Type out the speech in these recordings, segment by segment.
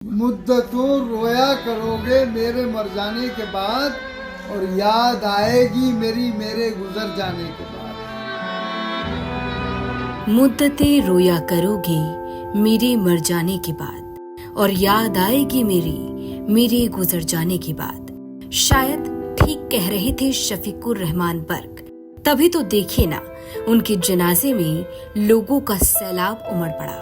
मुद्दतों रोया करोगे मेरे मर जाने के बाद, और याद आएगी मेरी मेरे गुजर जाने के बाद। मुद्दतें रोया करोगे मेरे मर जाने के बाद, और याद आएगी मेरी मेरे गुजर जाने के बाद। शायद ठीक कह रहे थे शफीकुर रहमान बर्क। तभी तो देखिए ना, उनके जनाजे में लोगों का सैलाब उमड़ पड़ा।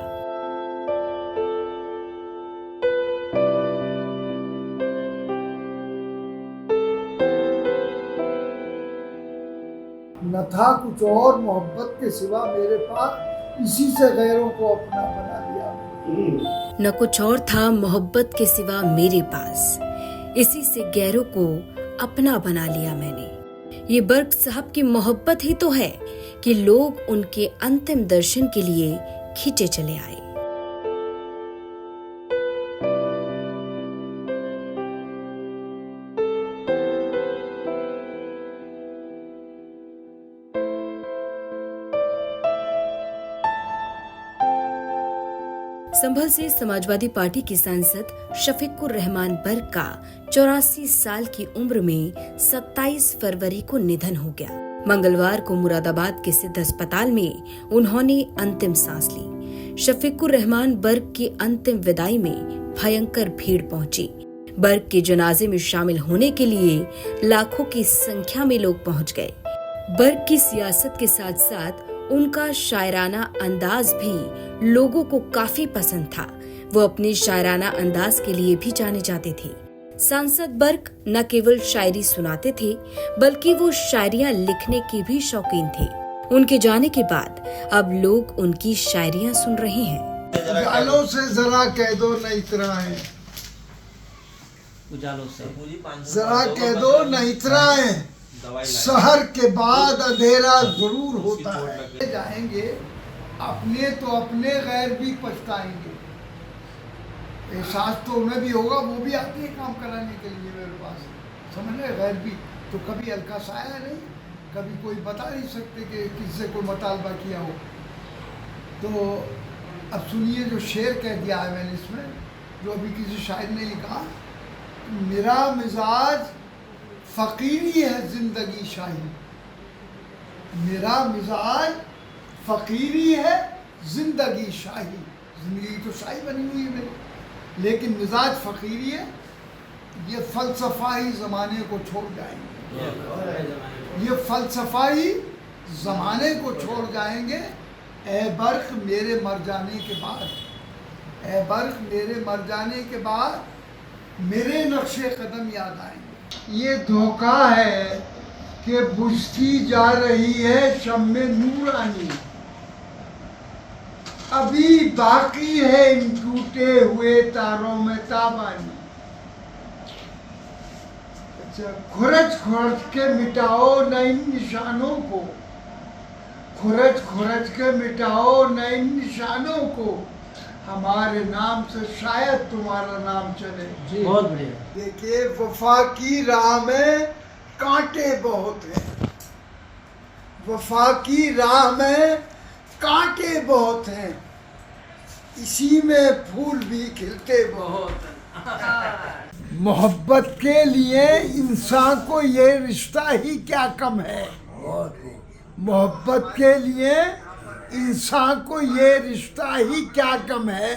न था कुछ और मोहब्बत के सिवा मेरे पास, इसी से गैरों को अपना बना लिया। न कुछ और था मोहब्बत के सिवा मेरे पास, इसी से गैरों को अपना बना लिया मैंने। ये बर्क साहब की मोहब्बत ही तो है कि लोग उनके अंतिम दर्शन के लिए खींचे चले आए। संभल से समाजवादी पार्टी की सांसद शफीकुर रहमान बर्क का 84 साल की उम्र में 27 फरवरी को निधन हो गया। मंगलवार को मुरादाबाद के सिद्ध अस्पताल में उन्होंने अंतिम सांस ली। शफीकुर रहमान बर्क की अंतिम विदाई में भयंकर भीड़ पहुंची। बर्क के जनाजे में शामिल होने के लिए लाखों की संख्या में लोग पहुंच गए। बर्क की सियासत के साथ साथ उनका शायराना अंदाज भी लोगों को काफी पसंद था। वो अपने शायराना अंदाज के लिए भी जाने जाते थे। सांसद बर्क न केवल शायरी सुनाते थे, बल्कि वो शायरियां लिखने के भी शौकीन थे। उनके जाने के बाद अब लोग उनकी शायरियां सुन रहे हैं। उजालों से जरा कह दो न इतराएं, उजालों से जरा कह दो न इतराएं, शहर के बाद अंधेरा जरूर होता है। जाएंगे अपने तो अपने, गैर भी पछताएंगे। एहसास तो उन्हें भी होगा, वो भी आते हैं काम कराने के लिए मेरे पास, समझ रहे। गैर भी तो कभी हल्का साया नहीं, कभी कोई बता नहीं सकते कि किससे कोई मुतालबा किया हो। तो अब सुनिए जो शेर कह दिया है मैंने इसमें, जो अभी किसी शायर ने लिखा। मेरा मिजाज फ़कीरी है जिंदगी शाही, मेरा मिजाज फ़कीरी है जिंदगी शाही। जिंदगी तो शाही बनी हुई है मेरी, लेकिन मिजाज फ़कीरी है। ये फ़लसफ़ा ही ज़माने को छोड़ जाएंगे, ये फ़लसफ़ा ही ज़माने को छोड़ जाएंगे। ए बर्क मेरे मर जाने के बाद, ए बर्क मेरे मर जाने के बाद मेरे नक्शे कदम याद आएंगे। ये धोखा है कि बुझती जा रही है शम्मे नूरानी, अभी बाकी है इन टूटे हुए तारों में ताबानी। अच्छा, खुरच खुरच के मिटाओ न इन निशानों को, खुरच खुरच के मिटाओ न इन निशानों को, हमारे नाम से शायद तुम्हारा नाम चले। जी बहुत बढ़िया। देखिए, वफा की राह में कांटे बहुत हैं, वफा की राह में कांटे बहुत हैं, इसी में फूल भी खिलते बहुत हैं। मोहब्बत के लिए इंसान को ये रिश्ता ही क्या कम है। मोहब्बत के लिए इंसान को ये रिश्ता ही क्या कम है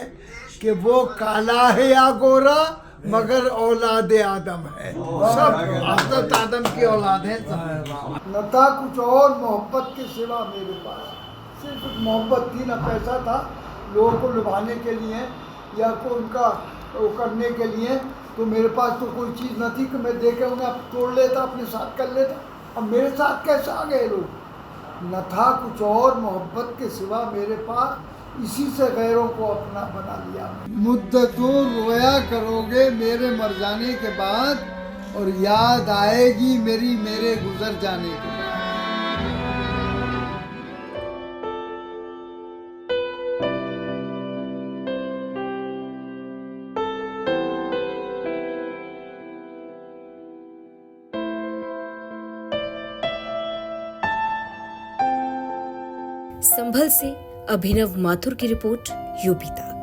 कि वो काला है या गोरा, मगर औलाद आदम है। सब हज़रत आदम की औलाद है। न था कुछ और मोहब्बत के सिवा मेरे पास, सिर्फ मोहब्बत थी, न पैसा था लोगों को लुभाने के लिए या को उनका वो करने के लिए। तो मेरे पास तो कोई चीज़ न थी कि मैं देखे उन्हें तोड़ लेता, अपने साथ कर लेता। अब मेरे साथ कैसे आ गए लोग। न था कुछ और मोहब्बत के सिवा मेरे पास, इसी से गैरों को अपना बना लिया। मुद्दतों रोया करोगे मेरे मर जाने के बाद, और याद आएगी मेरी मेरे गुजर जाने के बाद। संभल से अभिनव माथुर की रिपोर्ट, यूपी तक।